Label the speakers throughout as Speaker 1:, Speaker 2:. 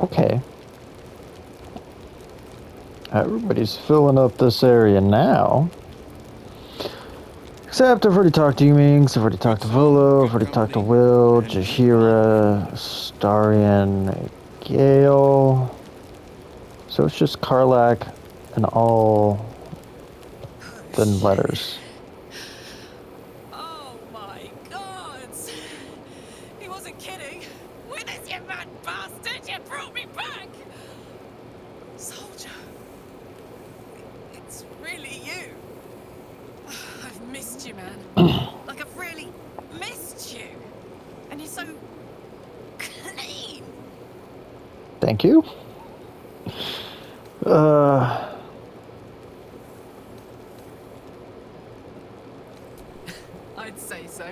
Speaker 1: Okay. Everybody's filling up this area now. Except I've already talked to Yumings, I've already talked to Volo, I've already talked to Will, Jahira, Starian, Gale. So it's just Karlak and all the letters.
Speaker 2: Oh my god! He wasn't kidding! Witness, you mad bastard! You brought me back! Soldier. It's really you. I've missed you, man. Like, I've really missed you. And you're so clean.
Speaker 1: Thank you.
Speaker 2: I'd say so.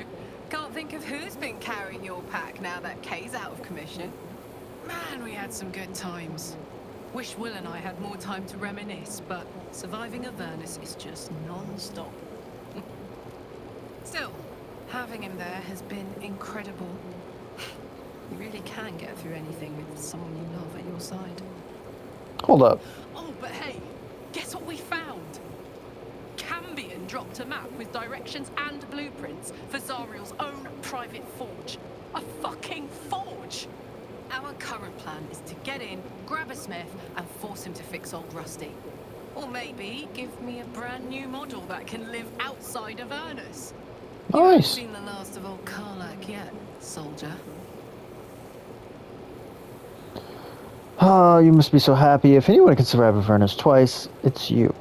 Speaker 2: Can't think of who's been carrying your pack now that Kay's out of commission. Man, we had some good times. Wish Will and I had more time to reminisce, but surviving Avernus is just non-stop. Still, having him there has been incredible. You really can get through anything with someone you love at your side.
Speaker 1: Hold up.
Speaker 2: Oh, but hey, guess what we found? Cambion dropped a map with directions and blueprints for Zariel's own private forge. A fucking forge! Our current plan is to get in, grab a smith, and force him to fix old Rusty. Or maybe give me a brand new model that can live outside of Avernus. You haven't
Speaker 1: Nice.
Speaker 2: seen the last of old Karlak yet, soldier.
Speaker 1: Oh, you must be so happy. If anyone can survive Avernus twice, it's you.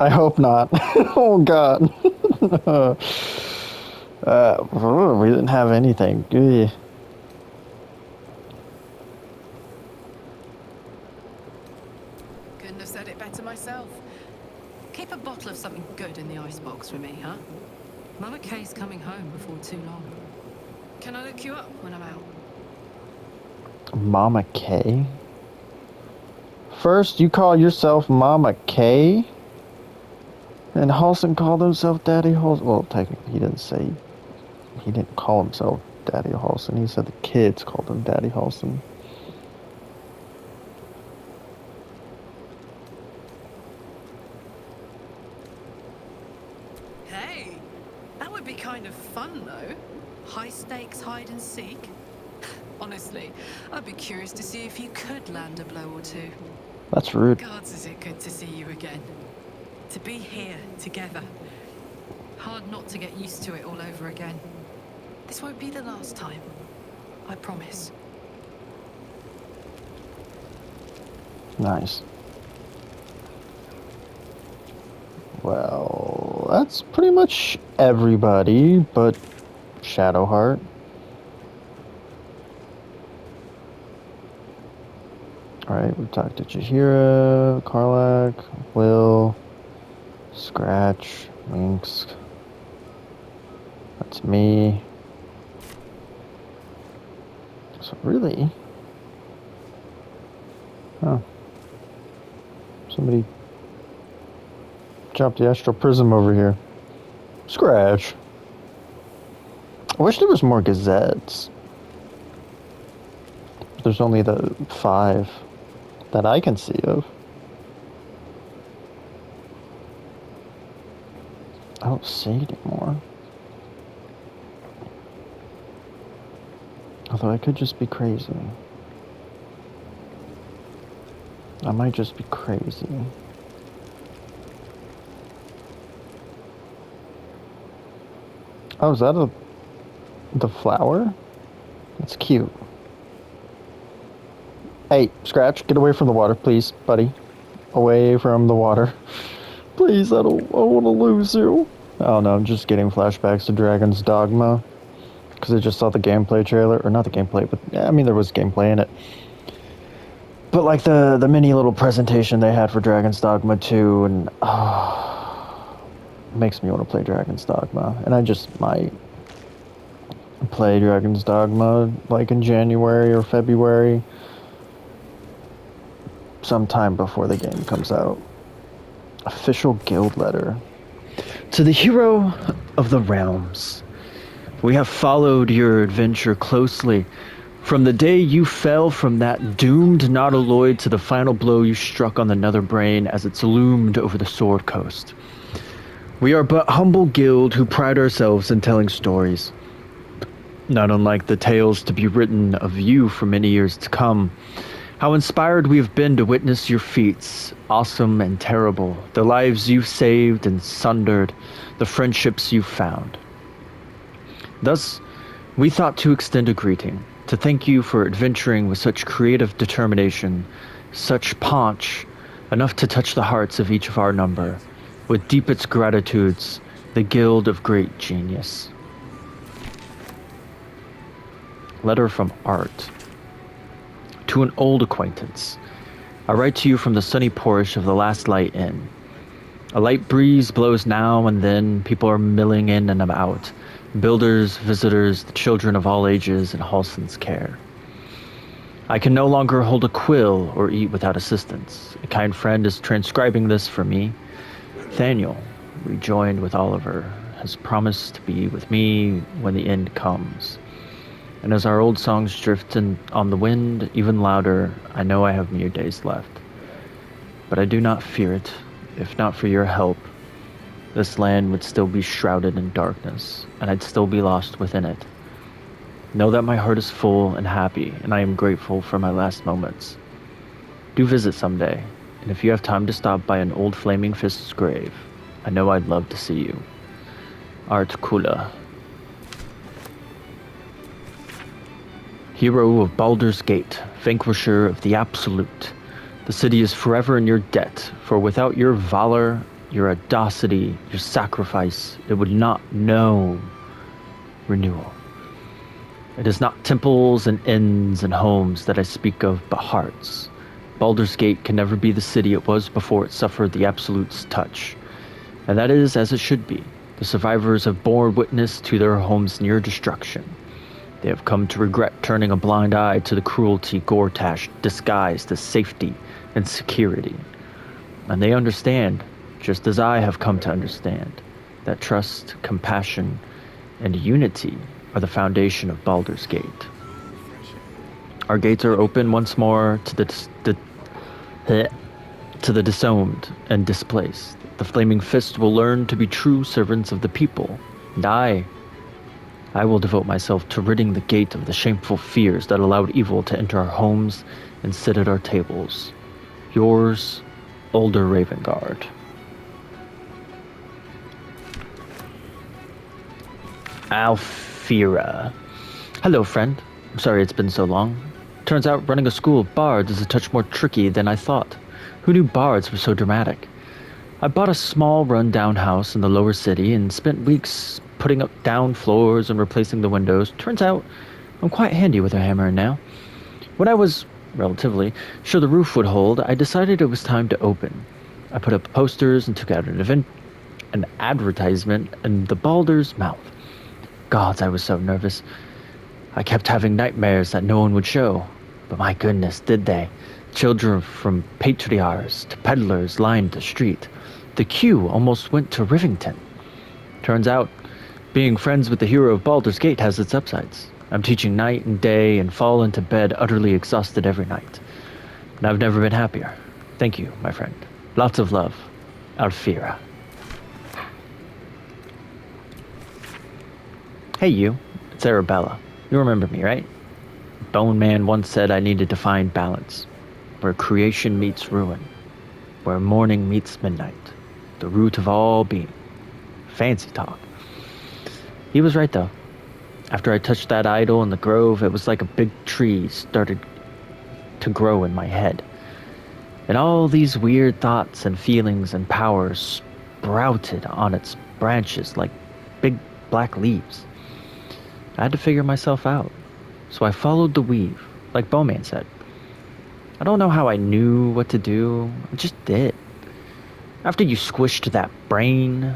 Speaker 1: I hope not. Oh god. We didn't have anything. Ugh.
Speaker 2: Couldn't have said it better myself. Keep a bottle of something good in the icebox for me, huh? Mama Kay's coming home before too long. Can I look you up when I'm out?
Speaker 1: Mama K? First, you call yourself Mama K? And Halson called himself Daddy Halson. Well, technically, he didn't say. He didn't call himself Daddy Halson. He said the kids called him Daddy Halson.
Speaker 2: Hey, that would be kind of fun, though. High stakes hide and seek. Honestly, I'd be curious to see if you could land a blow or two.
Speaker 1: That's rude.
Speaker 2: Gods, is it good to see you again. To be here, together. Hard not to get used to it all over again. This won't be the last time. I promise.
Speaker 1: Nice. Well, that's pretty much everybody but Shadowheart. Alright, we've talked to Jahira, Karlak, Will, Scratch, Minx. That's me. So really? Huh. Somebody dropped the astral prism over here. Scratch. I wish there was more gazettes. There's only the 5 that I can see of. I don't see anymore. Although I could just be crazy. I might just be crazy. Oh, is that the flower? That's cute. Hey, Scratch, get away from the water, please, buddy. Away from the water. Please, I don't want to lose you. Oh no, I'm just getting flashbacks to Dragon's Dogma. Because I just saw the gameplay trailer, or not the gameplay, but yeah, I mean there was gameplay in it. But like the mini little presentation they had for Dragon's Dogma 2, and it makes me want to play Dragon's Dogma. And I just might play Dragon's Dogma like in January or February. Sometime before the game comes out. Official guild letter. To the hero of the realms. We have followed your adventure closely From the day you fell from that doomed nautiloid to the final blow you struck on the nether brain as it loomed over the Sword Coast. We are but humble guild who pride ourselves in telling stories, not unlike the tales to be written of you for many years to come. How inspired we have been to witness your feats, awesome and terrible, the lives you've saved and sundered, the friendships you've found. Thus, we thought to extend a greeting, to thank you for adventuring with such creative determination, such paunch, enough to touch the hearts of each of our number, with deepest gratitudes, the Guild of Great Genius. Letter from Art. To an old acquaintance. I write to you from the sunny porch of the Last Light Inn. A light breeze blows now and then, people are milling in and about. Builders, visitors, the children of all ages in Halson's care. I can no longer hold a quill or eat without assistance. A kind friend is transcribing this for me. Nathaniel, rejoined with Oliver, has promised to be with me when the end comes. And as our old songs drift on the wind even louder, I know I have mere days left. But I do not fear it. If not for your help, this land would still be shrouded in darkness, and I'd still be lost within it. Know that my heart is full and happy, and I am grateful for my last moments. Do visit someday, and if you have time to stop by an old Flaming Fist's grave, I know I'd love to see you. Art Kula. Hero of Baldur's Gate, vanquisher of the Absolute. The city is forever in your debt, for without your valor, your audacity, your sacrifice, it would not know renewal. It is not temples and inns and homes that I speak of, but hearts. Baldur's Gate can never be the city it was before it suffered the Absolute's touch. And that is as it should be. The survivors have borne witness to their home's near destruction. They have come to regret turning a blind eye to the cruelty Gortash disguised as safety and security. And they understand, just as I have come to understand, that trust, compassion, and unity are the foundation of Baldur's Gate. Our gates are open once more to the disowned and displaced. The Flaming Fist will learn to be true servants of the people, and I will devote myself to ridding the gate of the shameful fears that allowed evil to enter our homes and sit at our tables. Yours, Older Ravengard. Alfira. Hello, friend. I'm sorry it's been so long. Turns out running a school of bards is a touch more tricky than I thought. Who knew bards were so dramatic? I bought a small run-down house in the lower city and spent weeks putting up down floors and replacing the windows. Turns out I'm quite handy with a hammer and nail. When I was, relatively, sure the roof would hold, I decided it was time to open. I put up posters and took out an advertisement in the Baldur's mouth. Gods, I was so nervous. I kept having nightmares that no one would show. But my goodness, did they? Children from patriarchs to peddlers lined the street. The queue almost went to Rivington. Turns out, being friends with the hero of Baldur's Gate has its upsides. I'm teaching night and day and fall into bed utterly exhausted every night. And I've never been happier. Thank you, my friend. Lots of love. Alfira. Hey you, it's Arabella. You remember me, right? Bone Man once said I needed to find balance. Where creation meets ruin. Where morning meets midnight. The root of all being. Fancy talk. He was right though. After I touched that idol in the grove, it was like a big tree started to grow in my head. And all these weird thoughts and feelings and powers sprouted on its branches like big black leaves. I had to figure myself out, so I followed the weave, like Bowman said. I don't know how I knew what to do, I just did. After you squished that brain,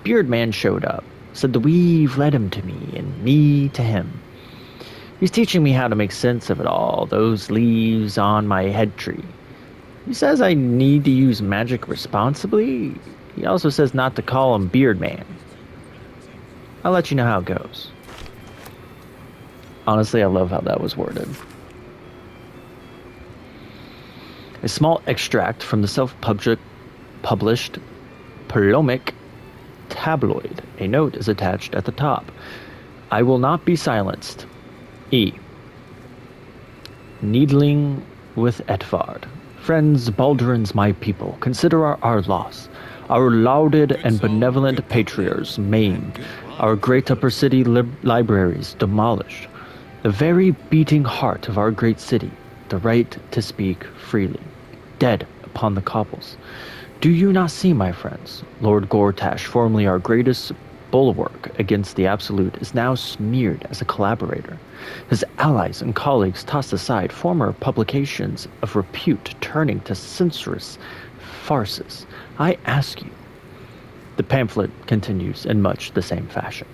Speaker 1: Beardman showed up, said the weave led him to me and me to him. He's teaching me how to make sense of it all, those leaves on my head tree. He says I need to use magic responsibly. He also says not to call him Beardman. I'll let you know how it goes. Honestly, I love how that was worded. A small extract from the self-published Polomic tabloid. A note is attached at the top. I will not be silenced. E. Needling with Edvard. Friends, Baldurins, my people, consider our loss. Our lauded and benevolent patriarchs maimed, our great upper city libraries demolished, the very beating heart of our great city, the right to speak freely, dead upon the cobbles. Do you not see, my friends? Lord Gortash, formerly our greatest bulwark against the Absolute, is now smeared as a collaborator. His allies and colleagues tossed aside former publications of repute, turning to censorious farces. I ask you. The pamphlet continues in much the same fashion.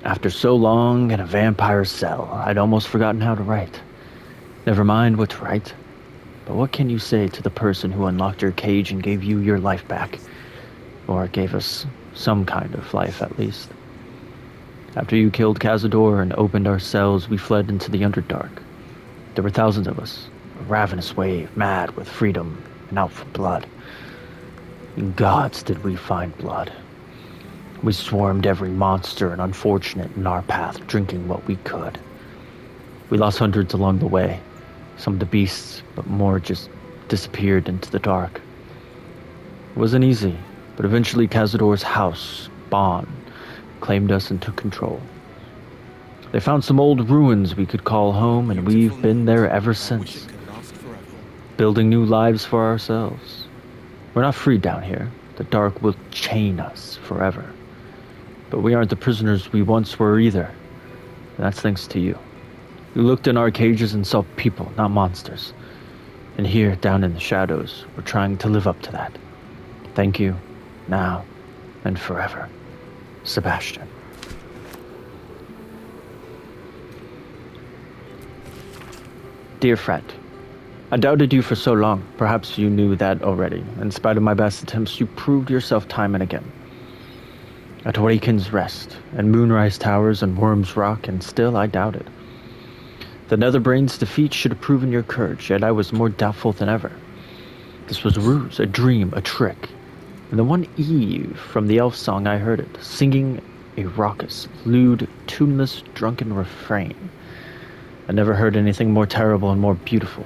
Speaker 1: After so long in a vampire's cell, I'd almost forgotten how to write. Never mind what to write. But what can you say to the person who unlocked your cage and gave you your life back? Or gave us some kind of life, at least. After you killed Cazador and opened our cells, we fled into the Underdark. There were thousands of us, a ravenous wave, mad with freedom and out for blood. In gods did we find blood. We swarmed every monster and unfortunate in our path, drinking what we could. We lost hundreds along the way. Some to beasts, but more just disappeared into the dark. It wasn't easy, but eventually Cazador's house, Bon, claimed us and took control. They found some old ruins we could call home, and we've been there ever since, building new lives for ourselves. We're not free down here. The dark will chain us forever. But we aren't the prisoners we once were either, and that's thanks to you. You looked in our cages and saw people, not monsters. And here, down in the shadows, we're trying to live up to that. Thank you, now and forever. Sebastian. Dear friend, I doubted you for so long. Perhaps you knew that already. In spite of my best attempts, you proved yourself time and again. At Waken's Rest, and Moonrise Towers, and Worm's Rock, and still I doubted. The Netherbrain's defeat should have proven your courage, yet I was more doubtful than ever. This was a ruse, a dream, a trick. And the one Eve from the elf song I heard it, singing a raucous, lewd, tuneless, drunken refrain. I never heard anything more terrible and more beautiful.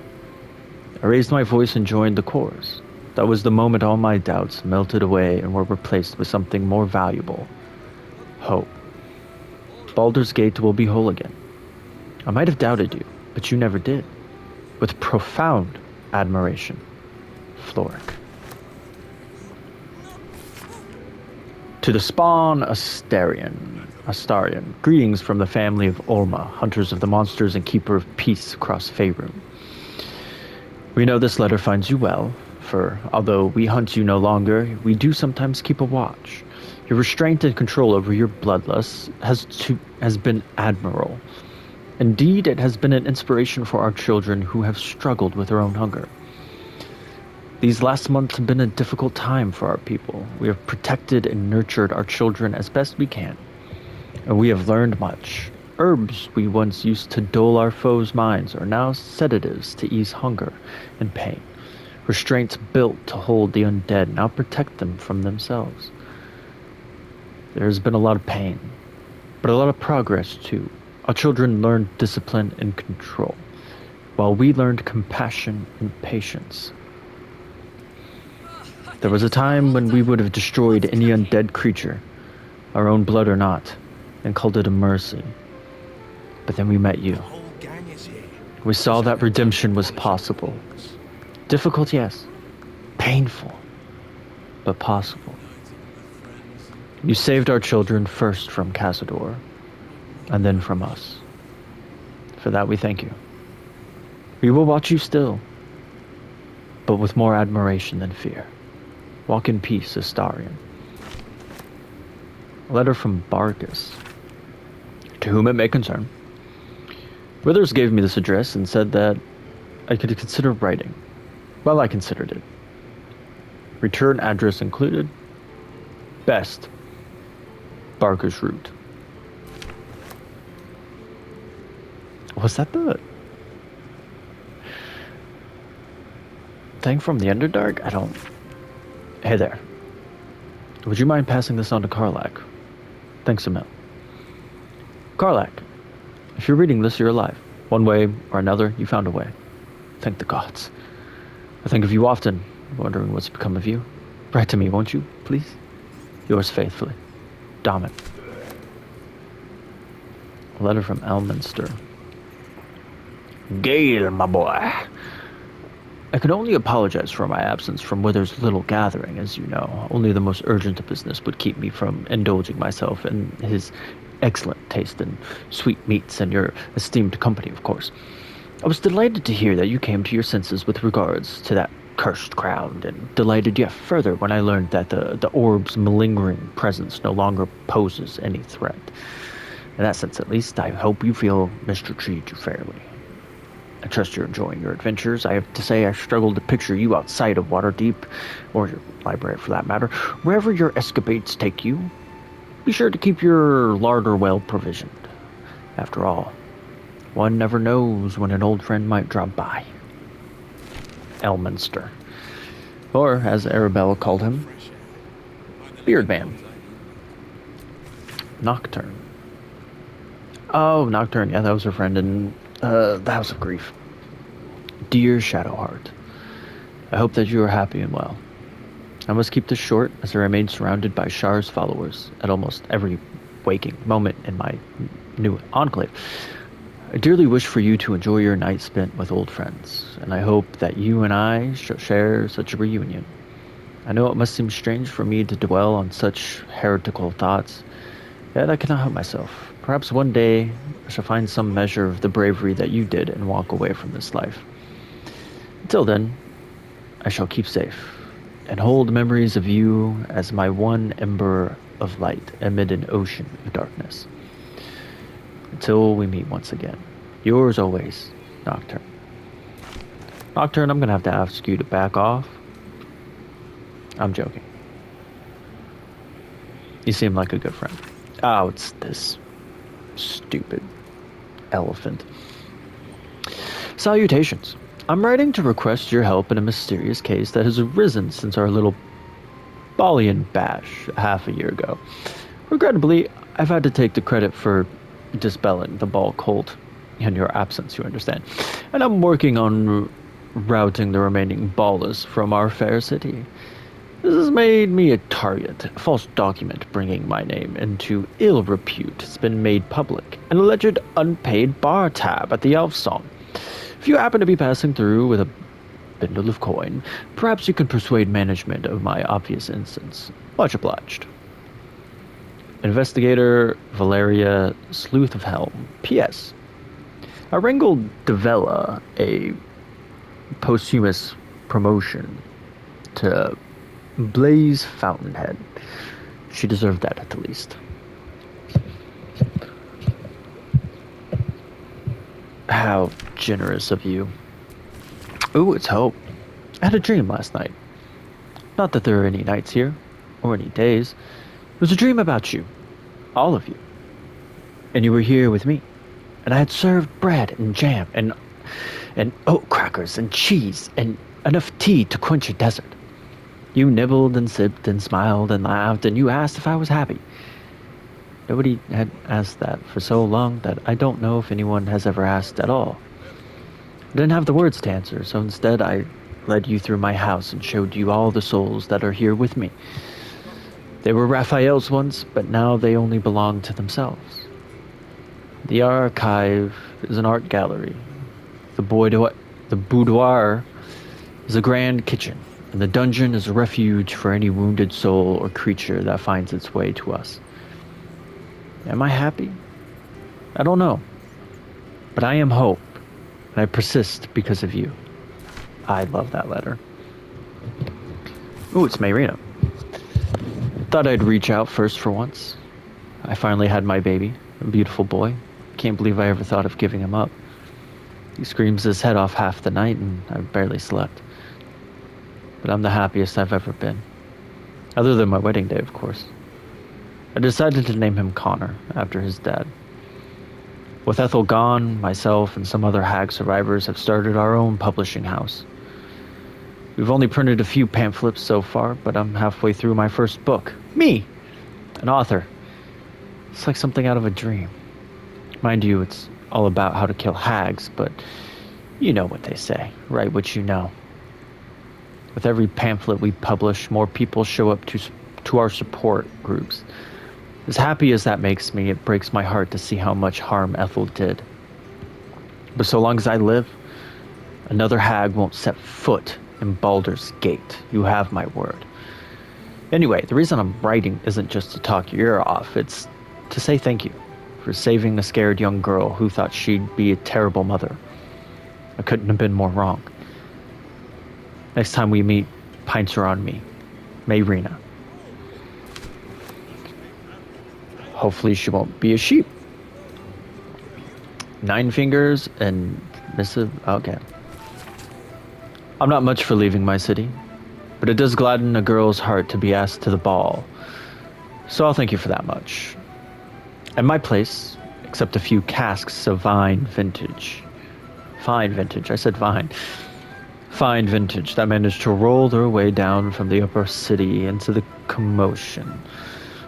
Speaker 1: I raised my voice and joined the chorus. That was the moment all my doubts melted away and were replaced with something more valuable. Hope. Baldur's Gate will be whole again. I might have doubted you, but you never did. With profound admiration, Floric. To the spawn Astarion, greetings from the family of Olma, hunters of the monsters and keeper of peace across Faerun. We know this letter finds you well, for although we hunt you no longer, we do sometimes keep a watch. Your restraint and control over your bloodlust has been admirable. Indeed, it has been an inspiration for our children who have struggled with their own hunger. These last months have been a difficult time for our people. We have protected and nurtured our children as best we can, and we have learned much. Herbs we once used to dull our foes' minds are now sedatives to ease hunger and pain. Restraints built to hold the undead now protect them from themselves. There has been a lot of pain, but a lot of progress too. Our children learned discipline and control, while we learned compassion and patience. There was a time when we would have destroyed any undead creature, our own blood or not, and called it a mercy. But then we met you. We saw that redemption was possible. Difficult, yes. Painful, but possible. You saved our children first from Cazador, and then from us. For that we thank you. We will watch you still, but with more admiration than fear. Walk in peace, Astarion. A letter from Barkus. To whom it may concern. Withers gave me this address and said that I could consider writing. Well, I considered it. Return address included. Best. Barker's root. Was that the thing from the Underdark? I don't... Hey there. Would you mind passing this on to Karlak? Thanks a mil. Karlak, if you're reading this, you're alive. One way or another, you found a way. Thank the gods. I think of you often, wondering what's become of you. Write to me, won't you, please? Yours faithfully, Damen. A letter from Elminster. Gale, my boy. I can only apologize for my absence from Wither's little gathering, as you know. Only the most urgent of business would keep me from indulging myself in his excellent taste in sweet meats and your esteemed company, of course. I was delighted to hear that you came to your senses with regards to that cursed crowd, and delighted yet further when I learned that the orb's malingering presence no longer poses any threat. In that sense, at least, I hope you feel Mr. treated you fairly. I trust you're enjoying your adventures. I have to say I struggle to picture you outside of Waterdeep, or your library for that matter. Wherever your escapades take you, be sure to keep your larder well provisioned. After all, one never knows when an old friend might drop by. Elminster. Or, as Arabella called him, Beardman. Nocturne. Oh, Nocturne, yeah, that was her friend in the House of Grief. Dear Shadowheart, I hope that you are happy and well. I must keep this short, as I remain surrounded by Shar's followers at almost every waking moment in my new enclave. I dearly wish for you to enjoy your night spent with old friends, and I hope that you and I shall share such a reunion. I know it must seem strange for me to dwell on such heretical thoughts, yet I cannot help myself. Perhaps one day I shall find some measure of the bravery that you did and walk away from this life. Until then, I shall keep safe, and hold memories of you as my one ember of light amid an ocean of darkness. Until we meet once again. Yours always, Nocturne. Nocturne, I'm going to ask you to back off. I'm joking. You seem like a good friend. Oh, it's this stupid elephant. Salutations. I'm writing to request your help in a mysterious case that has arisen since our little Balian bash half a year ago. Regrettably, I've had to take the credit for dispelling the ball cult in your absence, you understand. And I'm working on routing the remaining ballers from our fair city. This has made me a target. A false document bringing my name into ill repute has been made public. An alleged unpaid bar tab at the Elf Song. If you happen to be passing through with a bundle of coin, perhaps you can persuade management of my obvious instance. Much obliged. Investigator Valeria Sleuth of Helm. P.S. I wrangled Devella a posthumous promotion to Blaze Fountainhead. She deserved that at the least. How generous of you. Ooh, it's Hope. I had a dream last night. Not that there are any nights here, or any days. It was a dream about you. All of you. And you were here with me. And I had served bread and jam and oat crackers and cheese and enough tea to quench a desert. You nibbled and sipped and smiled and laughed, and you asked if I was happy. Nobody had asked that for so long that I don't know if anyone has ever asked at all. I didn't have the words to answer, so instead I led you through my house and showed you all the souls that are here with me. They were Raphael's once, but now they only belong to themselves. The archive is an art gallery. The boudoir is a grand kitchen, and the dungeon is a refuge for any wounded soul or creature that finds its way to us. Am I happy? I don't know. But I am Hope, and I persist because of you. I love that letter. Ooh, it's Mayrina. Thought I'd reach out first for once. I finally had my baby, a beautiful boy. Can't believe I ever thought of giving him up. He screams his head off half the night, and I've barely slept. But I'm the happiest I've ever been. Other than my wedding day, of course. I decided to name him Connor, after his dad. With Ethel gone, myself and some other hag survivors have started our own publishing house. We've only printed a few pamphlets so far, but I'm halfway through my first book. Me! An author. It's like something out of a dream. Mind you, it's all about how to kill hags, but you know what they say. Write what you know. With every pamphlet we publish, more people show up to our support groups. As happy as that makes me, it breaks my heart to see how much harm Ethel did. But so long as I live, another hag won't set foot in Baldur's Gate. You have my word. Anyway, the reason I'm writing isn't just to talk your ear off, it's to say thank you for saving a scared young girl who thought she'd be a terrible mother. I couldn't have been more wrong. Next time we meet, pints are on me. Mayrina. Hopefully she won't be a sheep. 9 fingers and missive. Okay. I'm not much for leaving my city, but it does gladden a girl's heart to be asked to the ball. So I'll thank you for that much. And my place, except a few casks of fine vintage. Fine vintage, I said vine. Fine vintage that managed to roll their way down from the upper city into the commotion.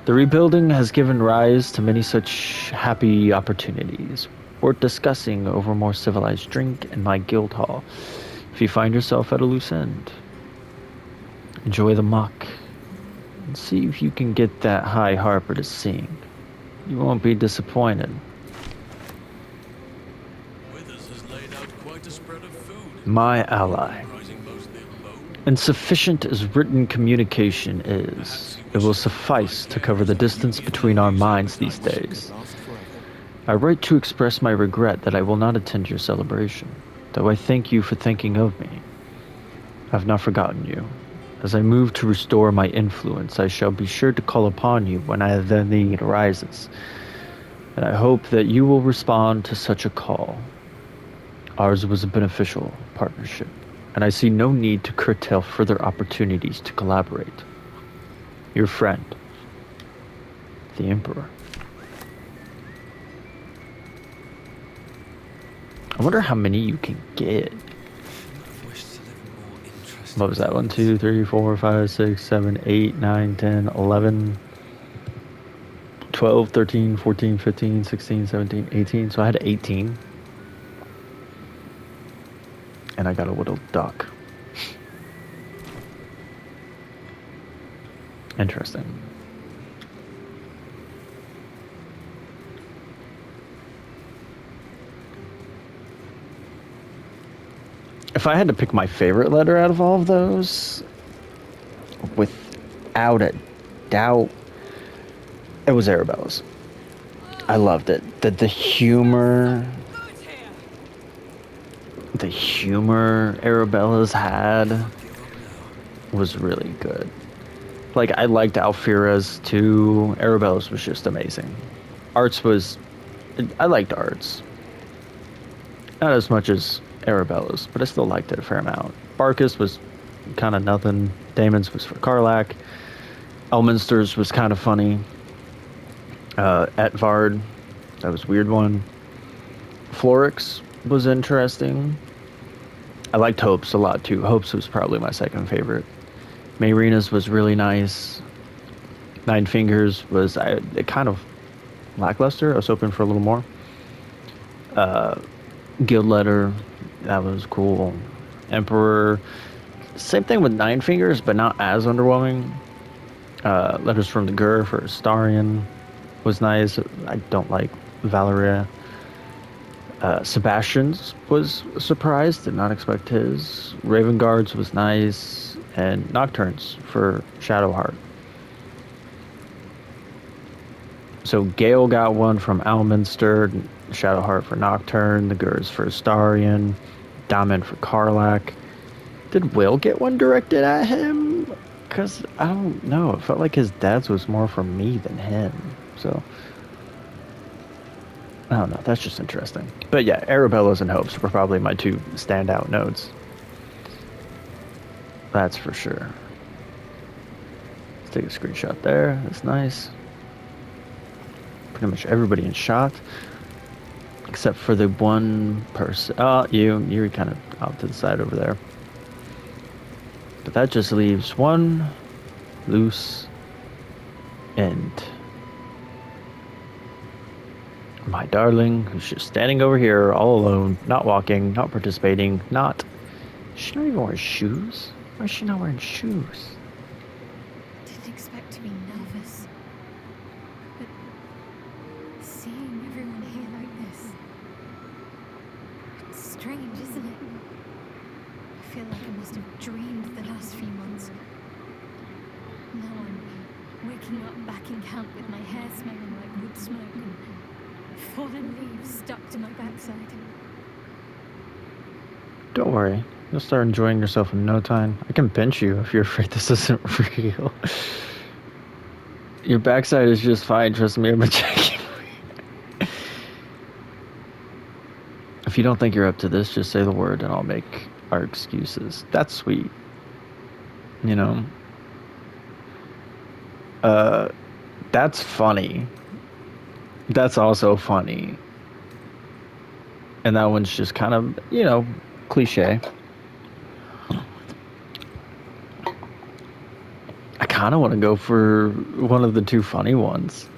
Speaker 1: The rebuilding has given rise to many such happy opportunities, worth discussing over more civilized drink in my guild hall. If you find yourself at a loose end, enjoy the muck, and see if you can get that high harper to sing. You won't be disappointed. My ally. Insufficient as written communication is, it will suffice to cover the distance between our minds these days. I write to express my regret that I will not attend your celebration, though I thank you for thinking of me. I have not forgotten you. As I move to restore my influence, I shall be sure to call upon you when the need arises, and I hope that you will respond to such a call. Ours was a beneficial partnership, and I see no need to curtail further opportunities to collaborate. Your friend, the Emperor. I wonder how many you can get. What was that? 1, 2, 3, 4, 5, 6, 7, 8, 9, 10, 11, 12, 13, 14, 15, 16, 17, 18. So I had 18. And I got a little duck. Interesting. If I had to pick my favorite letter out of all of those, without a doubt, it was Arabella's. I loved it. The humor Arabella's had was really good. Like, I liked Alfira's too. Arabella's was just amazing. I liked Arts. Not as much as Arabella's, but I still liked it a fair amount. Barkus was kind of nothing. Damon's was for Karlak. Elminster's was kind of funny. Etvard, that was a weird one. Florix was interesting. I liked Hope's a lot too. Hope's was probably my second favorite. Mayrina's was really nice. 9 Fingers was kind of lackluster. I was hoping for a little more. Guild Letter, that was cool. Emperor, same thing with 9 Fingers, but not as underwhelming. Letters from the Gur for Astarion was nice. I don't like Valeria. Sebastian's was a surprise, did not expect his. Raven Guard's was nice, and Nocturne's for Shadowheart. So Gale got one from Alminster, Shadowheart for Nocturne, the Gur's for Astarion, Damen for Karlak. Did Will get one directed at him? Because I don't know, it felt like his dad's was more for me than him, so I don't know, that's just interesting. But yeah, Arabella's and Hopes were probably my 2 standout notes. That's for sure. Let's take a screenshot there, that's nice. pretty much everybody in shot. Except for the one person. Oh, you're kind of out to the side over there. But that just leaves one loose end. My darling, who's just standing over here all alone, not walking, not participating, not... She's not even wearing shoes? Why is she not wearing shoes?
Speaker 3: Didn't expect to be nervous. But seeing everyone here like this, it's strange, isn't it? I feel like I must have dreamed the last few months. Now I'm waking up back in camp with my hair smelling like wood smoke and fallen leaves stuck to my backside.
Speaker 1: Don't worry. You'll start enjoying yourself in no time. I can pinch you if you're afraid this isn't real. Your backside is just fine, trust me, I've been checking. If you don't think you're up to this, just say the word and I'll make our excuses. That's sweet. You know? That's funny. That's also funny. And that one's just kind of, you know, cliche. I kind of want to go for one of the two funny ones.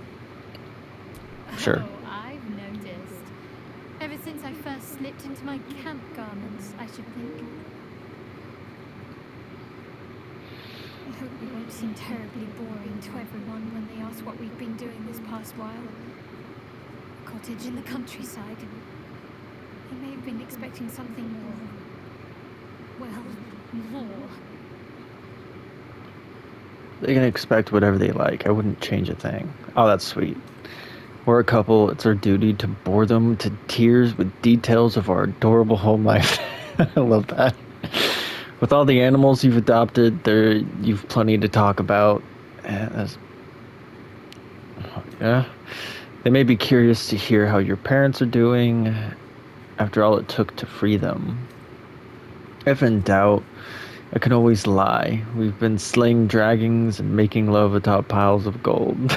Speaker 1: Sure.
Speaker 3: Oh, I've noticed. Ever since I first slipped into my camp garments, I should think. I hope we won't seem terribly boring to everyone when they ask what we've been doing this past while. A cottage in the countryside. They may have been expecting something more. Well, more.
Speaker 1: They can expect whatever they like. I wouldn't change a thing. Oh, that's sweet. We're a couple. It's our duty to bore them to tears with details of our adorable home life. I love that. With all the animals you've adopted, you've plenty to talk about. Yeah. They may be curious to hear how your parents are doing. After all it took to free them. If in doubt, I can always lie. We've been slaying dragons and making love atop piles of gold.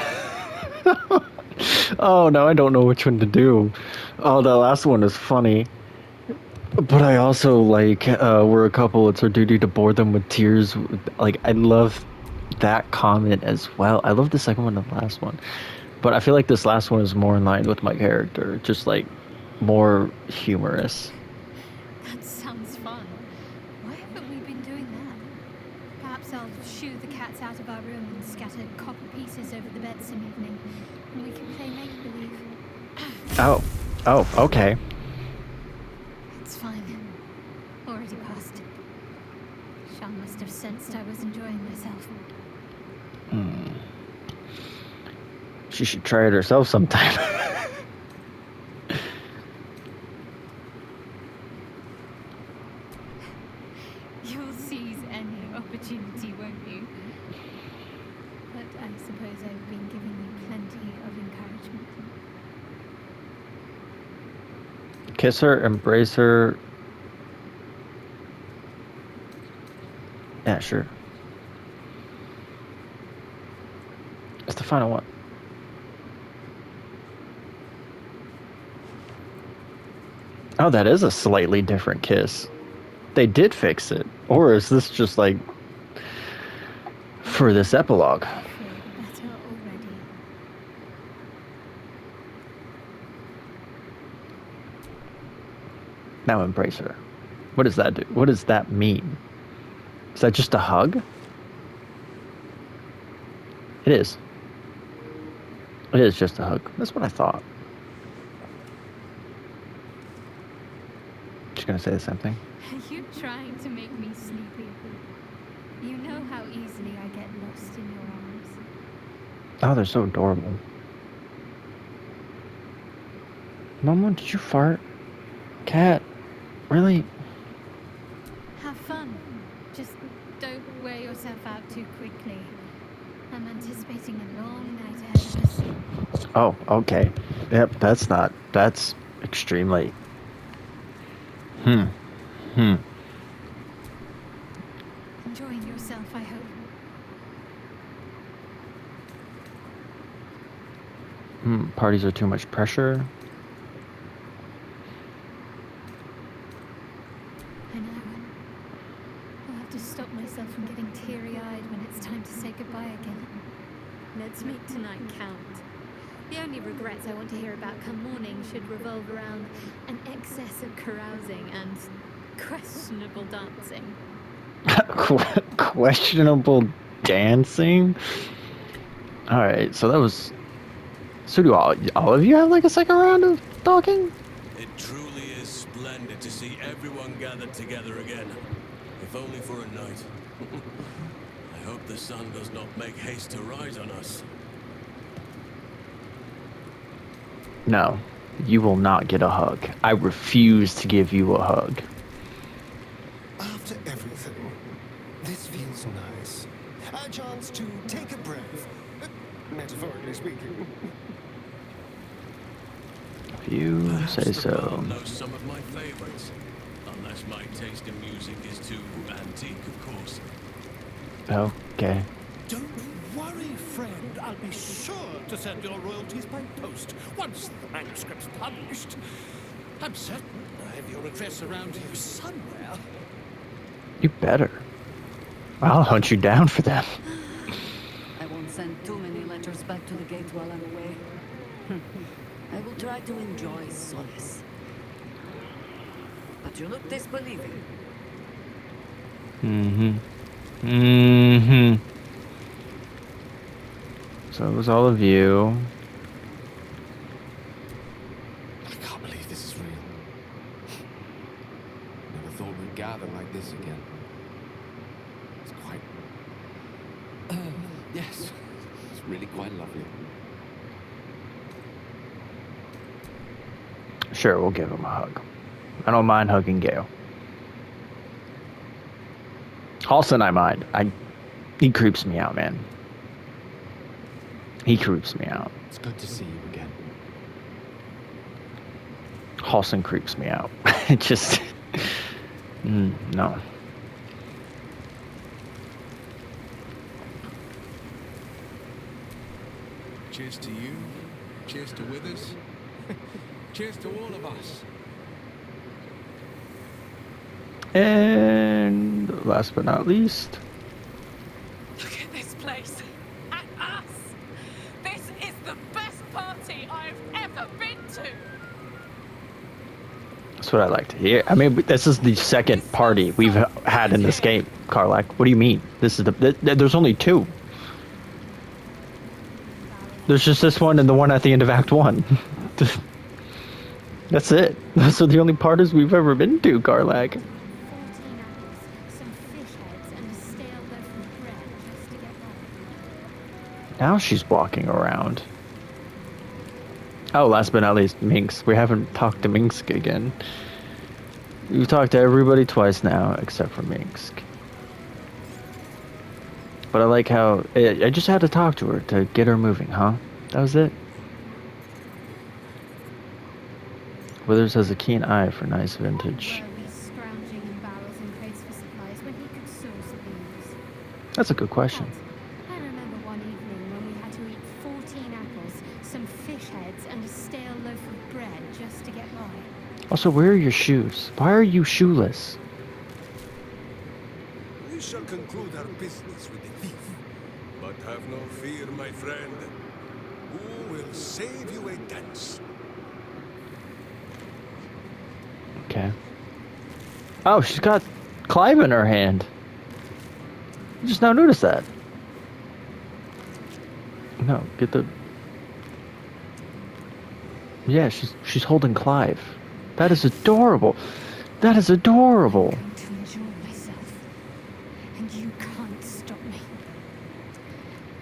Speaker 1: Oh, now I don't know which one to do. Oh, the last one is funny. But I also, like, we're a couple. It's our duty to bore them with tears. Like, I love that comment as well. I love the second one and the last one. But I feel like this last one is more in line with my character. Just, like, more humorous.
Speaker 3: That sounds fun. Why haven't we been doing that? Perhaps I'll shoo the cats out of our room and scatter copper pieces over the bed some evening, and we can play make-believe.
Speaker 1: Oh, okay.
Speaker 3: It's fine. Already passed. Sean must have sensed I was enjoying myself.
Speaker 1: She should try it herself sometime.
Speaker 3: You'll seize any opportunity, won't you? But I suppose I've been giving you plenty of encouragement.
Speaker 1: Kiss her, embrace her. Yeah, sure. It's the final one. Oh, that is a slightly different kiss. They did fix it. Or is this just like for this epilogue?
Speaker 3: I feel better already.
Speaker 1: Now embrace her. What does that do? What does that mean? Is that just a hug? It is. It is just a hug. That's what I thought. She's gonna say the same thing.
Speaker 3: Are you trying to make me sleepy? You know how easily I get lost in your arms.
Speaker 1: Oh, they're so adorable. Momo, did you fart? Cat, really?
Speaker 3: Have fun. Just don't wear yourself out too quickly. I'm anticipating a long night ahead of us.
Speaker 1: Oh, okay. Yep, that's extremely.
Speaker 3: Enjoying yourself, I hope.
Speaker 1: Parties are too much pressure.
Speaker 3: I know. I'll have to stop myself from getting teary-eyed when it's time to say goodbye again. Let's make tonight count. The only regrets I want to hear about come morning should revolve around an excess of carousing and questionable dancing.
Speaker 1: Questionable dancing? Alright, so that was... So do all of you have like a second round of talking?
Speaker 4: It truly is splendid to see everyone gathered together again. If only for a night. I hope the sun does not make haste to rise on us.
Speaker 1: No, you will not get a hug. I refuse to give you a hug.
Speaker 5: After everything, this feels nice. A chance to take a breath, metaphorically speaking.
Speaker 1: If you
Speaker 4: Perhaps
Speaker 1: say
Speaker 4: the
Speaker 1: so.
Speaker 4: bard knows some of my favorites. Unless my taste in music is too antique, of course.
Speaker 1: Okay.
Speaker 6: Don't worry, friend. I'll be sure to send your royalties by post once the manuscript's published. I'm certain I have your address around here somewhere.
Speaker 1: You better. I'll hunt you down for them.
Speaker 7: I won't send too many letters back to the gate while I'm away. I will try to enjoy solace. But you look disbelieving.
Speaker 1: So it was all of you.
Speaker 5: I can't believe this is real. Never thought we'd gather like this again. It's quite... yes, it's really quite lovely.
Speaker 1: Sure, we'll give him a hug. I don't mind hugging Gale. Halson, I mind. He creeps me out, man. He creeps me out.
Speaker 5: It's good to see you again.
Speaker 1: Halson creeps me out. It just... no.
Speaker 8: Cheers to you. Cheers to Withers. Cheers to all of us.
Speaker 1: And last but not least...
Speaker 2: Look at this place. And us. This is the best party I've ever been to.
Speaker 1: That's what I like to hear. I mean, this is the second party we've had in this game, Karlak. What do you mean? This is there's only two. There's just this one and the one at the end of Act 1. That's it. Those are the only parties we've ever been to, Karlak.
Speaker 3: 14 apples, some fish heads, and a stale loaf of bread just to get by.
Speaker 1: Now she's walking around. Oh, last but not least, Minx. We haven't talked to Minsk again. We've talked to everybody twice now, except for Minsk. But I like how... I just had to talk to her to get her moving, huh? That was it? Withers has a keen eye for nice vintage.
Speaker 3: Were we scrounging in barrels and crates for supplies when he could source the booze?
Speaker 1: That's a good question.
Speaker 3: I remember one evening when we had to eat 14 apples, some fish heads, and a stale loaf of bread just to get by.
Speaker 1: Also, where are your shoes? Why are you shoeless?
Speaker 4: We shall conclude our business with the thief. But have no fear, my friend. Who will save you a dance?
Speaker 1: Okay. Oh, she's got Clive in her hand. I just now noticed that. No, get the... Yeah, she's holding Clive. That is adorable. That is adorable.
Speaker 3: I'm going to enjoy myself, and you can't stop me.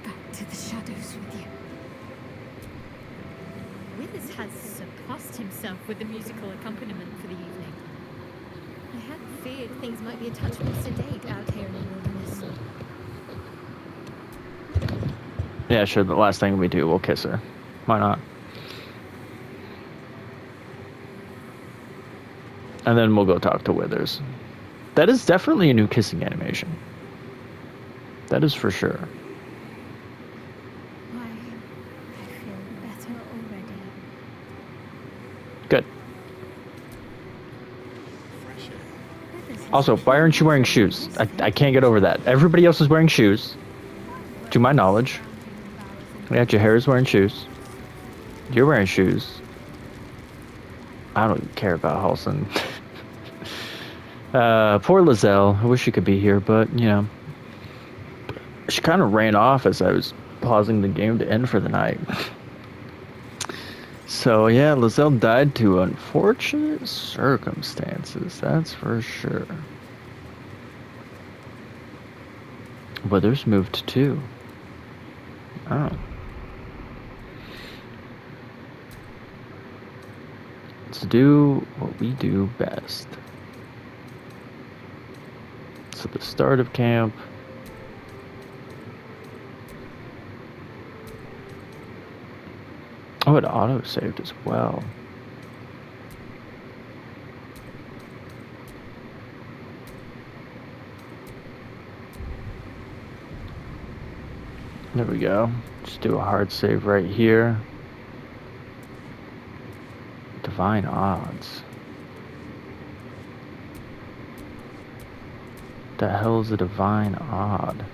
Speaker 3: Back to the shadows with you. Withers has surpassed himself with the musical accompaniment for the evening. I had feared things might be a touch more sedate out here in the wilderness.
Speaker 1: Yeah, sure, the last thing we do, we'll kiss her. Why not? And then we'll go talk to Withers. That is definitely a new kissing animation. That is for sure.
Speaker 3: I feel better
Speaker 1: Also, why aren't you wearing shoes? I can't get over that. Everybody else is wearing shoes. To my knowledge. Yeah, your hair is wearing shoes. You're wearing shoes. I don't even care about Halson. Poor Lizelle. I wish she could be here, but, you know. She kind of ran off as I was pausing the game to end for the night. So, yeah, Lizelle died to unfortunate circumstances, that's for sure. Withers moved too. Oh. Let's do what we do best. So the start of camp. Oh, it auto-saved as well. There we go. Just do a hard save right here. Divine odds. The hell is a divine odd?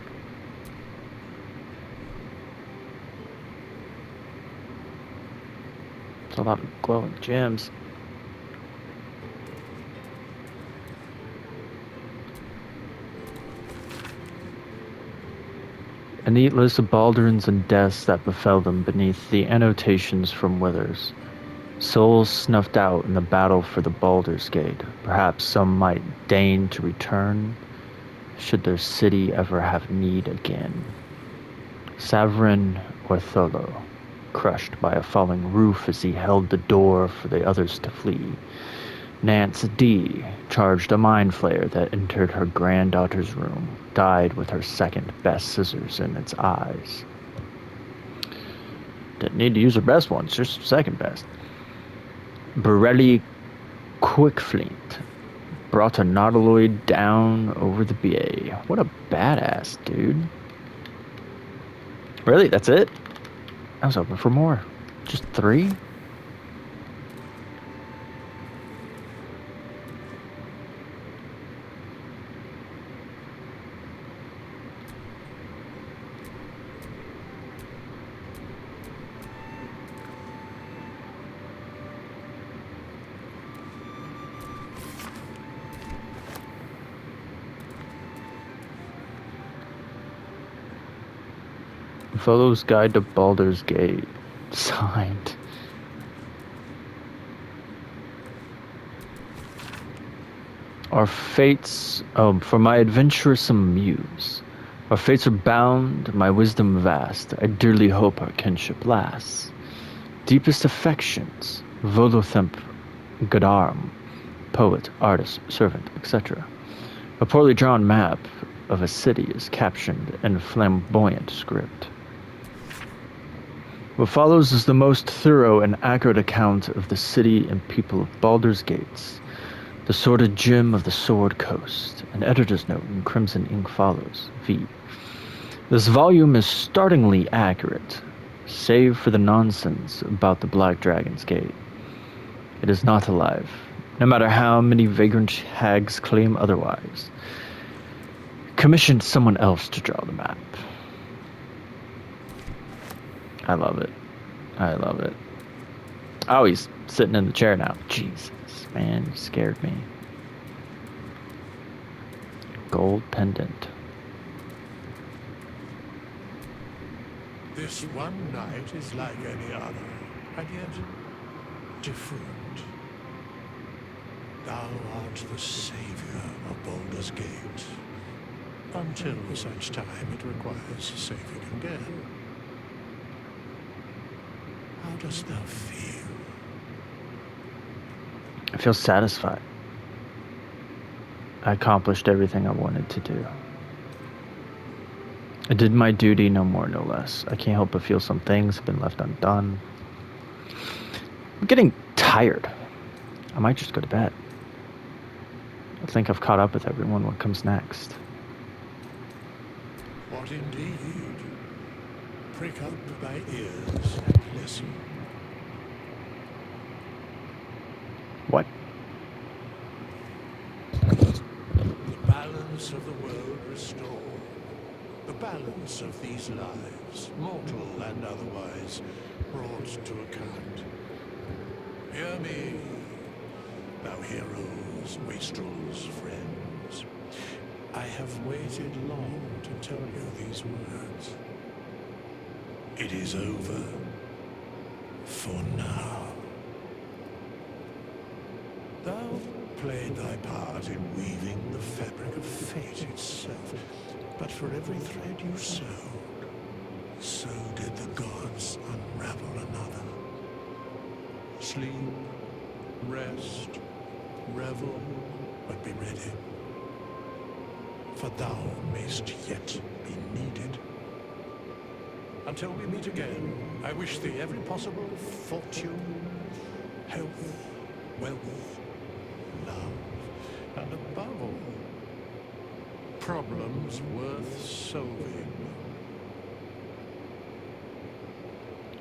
Speaker 1: It's a lot of glowing gems. A neat list of Baldurins and deaths that befell them beneath the annotations from Withers. Souls snuffed out in the battle for the Baldur's Gate. Perhaps some might deign to return, should their city ever have need again. Saverin Ortholo, crushed by a falling roof as he held the door for the others to flee. Nance D charged a mind flayer that entered her granddaughter's room, died with her second best scissors in its eyes. Didn't need to use her best ones, just second best. Borelli Quickflint brought a nautiloid down over the BA. What a badass, dude. Really, that's it? I was hoping for more. Just 3? Frodo's Guide to Baldur's Gate. Signed. Our fates, for my adventuresome muse. Our fates are bound, my wisdom vast. I dearly hope our kinship lasts. Deepest affections, Volothamp Godarm, poet, artist, servant, etc. A poorly drawn map of a city is captioned in flamboyant script. What follows is the most thorough and accurate account of the city and people of Baldur's Gates, the sordid gem of the Sword Coast. An editor's note in crimson ink follows. V. This volume is startlingly accurate, save for the nonsense about the Black Dragon's Gate. It is not alive, no matter how many vagrant hags claim otherwise. Commissioned someone else to draw the map. I love it. I love it. Oh, he's sitting in the chair now. Jesus, man, you scared me. Gold pendant.
Speaker 6: This one night is like any other, and yet different. Thou art the savior of Baldur's Gate, until such time it requires saving again. How dost thou feel?
Speaker 1: I feel satisfied. I accomplished everything I wanted to do. I did my duty, no more, no less. I can't help but feel some things have been left undone. I'm getting tired. I might just go to bed. I think I've caught up with everyone. What comes next?
Speaker 6: What indeed? Prick up thy ears and listen.
Speaker 1: What?
Speaker 6: balance of the world restore. The balance of these lives, mortal and otherwise, brought to account. Hear me, thou heroes, wastrels, friends. I have waited long to tell you these words. It is over. For now. Thou played thy part in weaving the fabric of fate itself, but for every thread you sewed, so did the gods unravel another. Sleep, rest, revel, but be ready. For thou mayst yet be needed. Until we meet again, I wish thee every possible fortune, health, wealth, love, and above all, problems worth solving.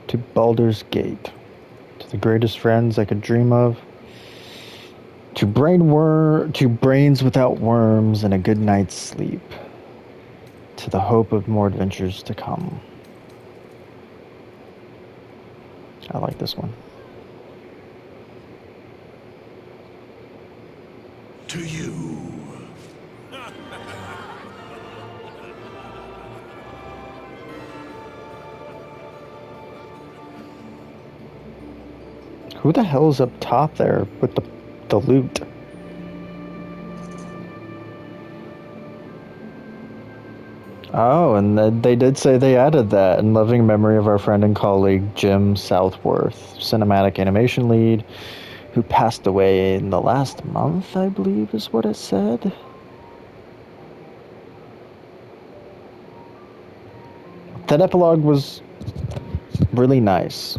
Speaker 1: To Baldur's Gate. To the greatest friends I could dream of. To brains without worms and a good night's sleep. To the hope of more adventures to come. I like this one.
Speaker 6: To you.
Speaker 1: Who the hell is up top there with the loot? Oh, and they did say they added that in loving memory of our friend and colleague Jim Southworth, cinematic animation lead, who passed away in the last month, I believe is what it said. That epilogue was really nice.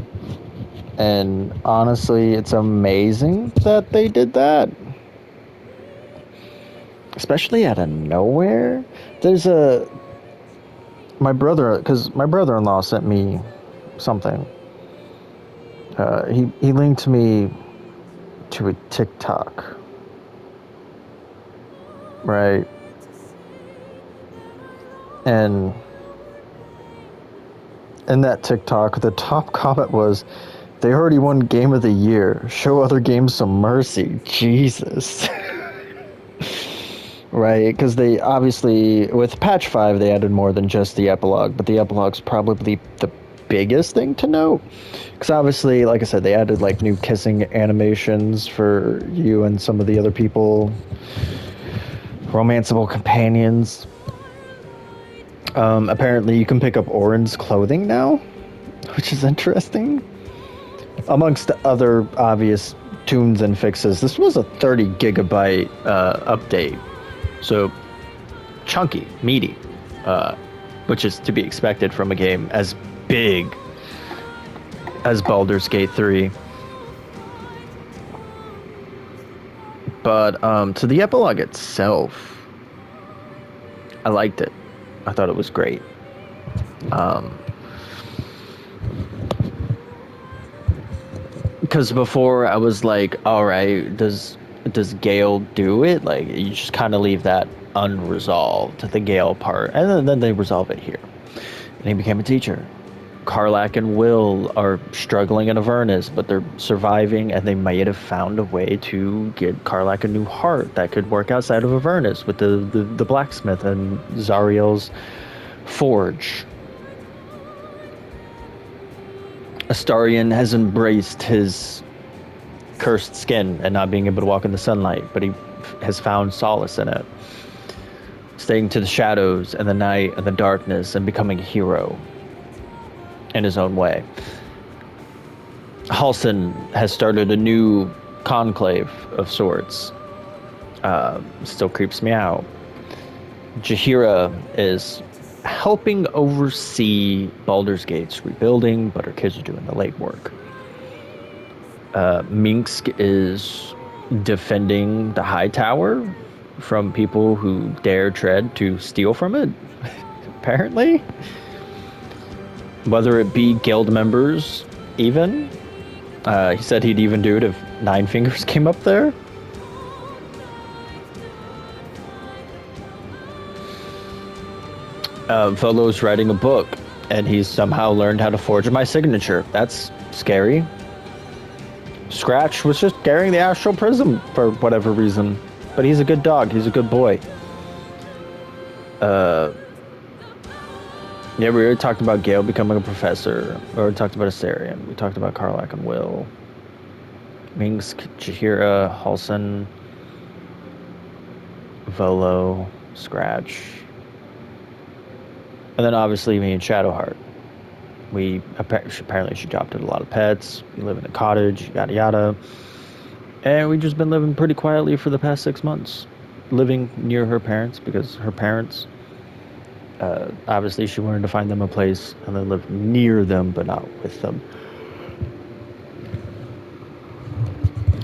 Speaker 1: And honestly, it's amazing that they did that. Especially out of nowhere. There's my brother-in-law sent me something. He linked me to a TikTok. Right? And in that TikTok, the top comment was, "They already won Game of the Year. Show other games some mercy." Jesus. Right? Because they obviously, with patch 5, they added more than just the epilogue, but the epilogue's probably the biggest thing to note. Because obviously, like I said, they added like new kissing animations for you and some of the other people, romanceable companions. Apparently, you can pick up Orin's clothing now, which is interesting. Amongst the other obvious tunes and fixes, this was a 30 gigabyte update. So, chunky, meaty, which is to be expected from a game as big as Baldur's Gate 3. But to the epilogue itself, I liked it. I thought it was great. Because before I was like, all right, does Gale do it? Like, you just kind of leave that unresolved, the Gale part, and then they resolve it here. And he became a teacher. Karlach and Will are struggling in Avernus, but they're surviving, and they might have found a way to get Karlach a new heart that could work outside of Avernus with the blacksmith and Zariel's forge. Astarion has embraced his cursed skin and not being able to walk in the sunlight, but he has found solace in it. Staying to the shadows and the night and the darkness and becoming a hero in his own way. Halsin has started a new conclave of sorts. Still creeps me out. Jaheira is helping oversee Baldur's Gate's rebuilding, but her kids are doing the legwork. Minsk is defending the High Tower from people who dare tread to steal from it, apparently. Whether it be guild members, even. He said he'd even do it if Nine Fingers came up there. Volo's writing a book, and he's somehow learned how to forge my signature. That's scary. Scratch was just carrying the astral prism for whatever reason. But he's a good dog. He's a good boy. Yeah, we already talked about Gale becoming a professor. We already talked about Asarian. We talked about Karlak and Will. Minsk, Jahira, Halson, Volo, Scratch. And then obviously me and Shadowheart. Apparently she adopted a lot of pets. We live in a cottage, yada yada. And we've just been living pretty quietly for the past 6 months. Living near her parents because her parents, obviously she wanted to find them a place and then live near them but not with them.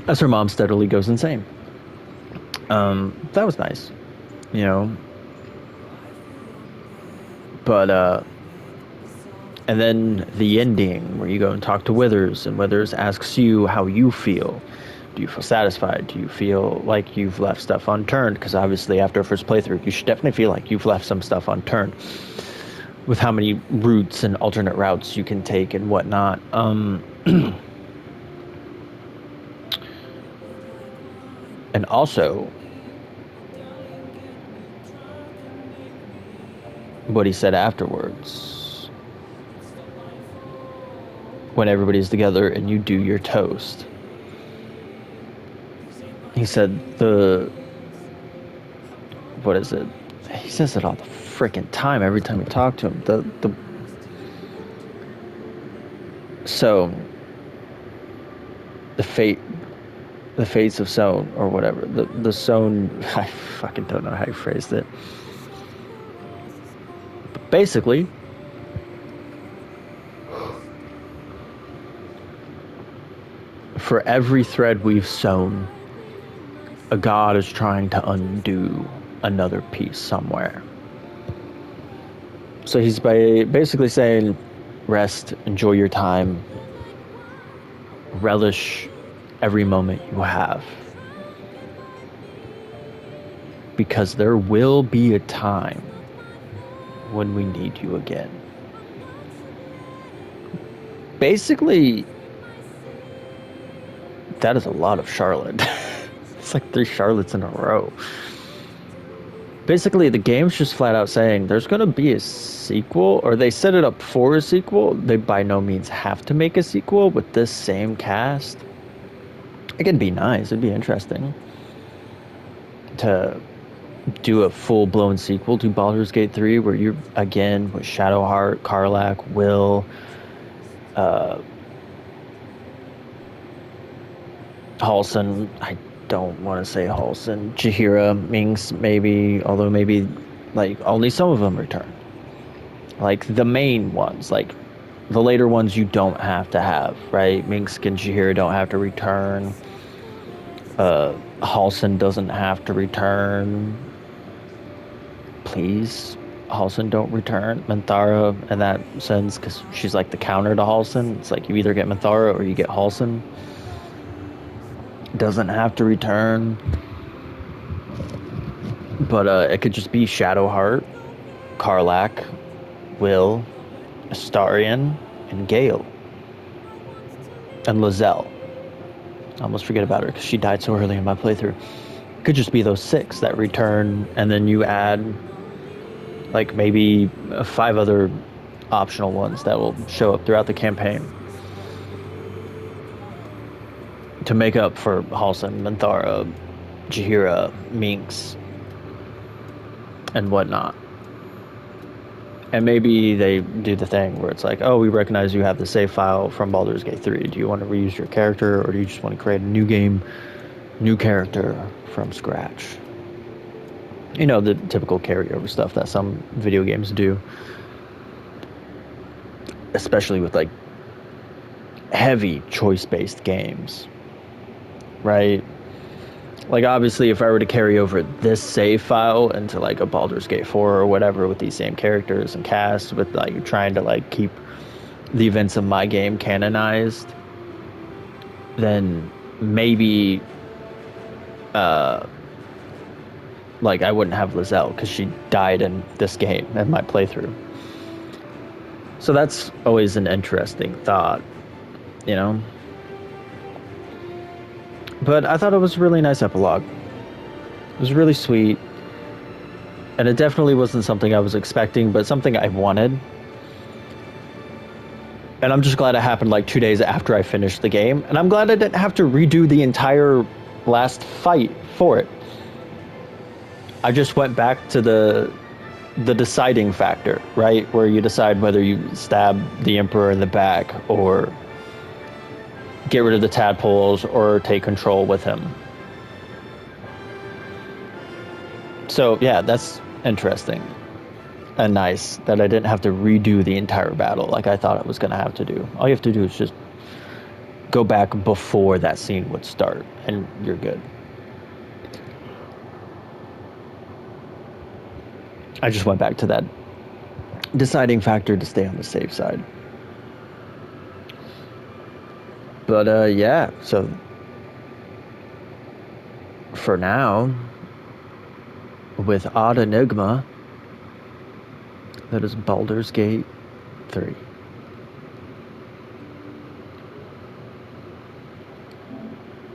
Speaker 1: As her mom steadily goes insane. That was nice, you know. But and then the ending where you go and talk to Withers, and Withers asks you how you feel. Do you feel satisfied? Do you feel like you've left stuff unturned? Because obviously after a first playthrough, you should definitely feel like you've left some stuff unturned with how many routes and alternate routes you can take and whatnot. And also, what he said afterwards, when everybody's together and you do your toast. He said what is it? He says it all the freaking time every time you talk to him. So the fates of Sown or whatever. The Sown, I fucking don't know how you phrased it. But basically, for every thread we've sown, a god is trying to undo another piece somewhere. So he's basically saying, rest, enjoy your time, relish every moment you have. Because there will be a time when we need you again. Basically, that is a lot of Charlotte. It's like 3 Charlottes in a row. Basically, the game's just flat out saying there's going to be a sequel, or they set it up for a sequel. They by no means have to make a sequel with this same cast. It could be nice. It'd be interesting to do a full-blown sequel to Baldur's Gate 3 where you're, again, with Shadowheart, Karlak, Will, Halson, I don't want to say Halson, Jahira, Minx, maybe, although maybe, like, only some of them return. Like, the main ones, like, the later ones you don't have to have, right? Minx and Jahira don't have to return. Halson doesn't have to return. Please, Halson don't return. Minthara, in that sense, because she's like the counter to Halson. It's like you either get Minthara or you get Halson. Doesn't have to return. But it could just be Shadowheart, Karlak, Will, Astarion, and Gale. And Lizelle. I almost forget about her because she died so early in my playthrough. It could just be those 6 that return, and then you add like maybe 5 other optional ones that will show up throughout the campaign to make up for Halson, Minthara, Jahira, Minx, and whatnot. And maybe they do the thing where it's like, oh, we recognize you have the save file from Baldur's Gate 3. Do you want to reuse your character, or do you just want to create a new game, new character from scratch? You know, the typical carryover stuff that some video games do. Especially with, like, heavy choice-based games. Right? Like, obviously, if I were to carry over this save file into, like, a Baldur's Gate 4 or whatever with these same characters and cast, with, like, trying to, like, keep the events of my game canonized, then maybe Like, I wouldn't have Lizelle because she died in this game, in my playthrough. So that's always an interesting thought, you know? But I thought it was a really nice epilogue. It was really sweet. And it definitely wasn't something I was expecting, but something I wanted. And I'm just glad it happened like 2 days after I finished the game. And I'm glad I didn't have to redo the entire last fight for it. I just went back to the deciding factor, right? Where you decide whether you stab the Emperor in the back or get rid of the tadpoles or take control with him. So yeah, that's interesting and nice that I didn't have to redo the entire battle like I thought I was going to have to do. All you have to do is just go back before that scene would start and you're good. I just went back to that deciding factor to stay on the safe side. But yeah, so for now, with Odd Enigma, that is Baldur's Gate 3.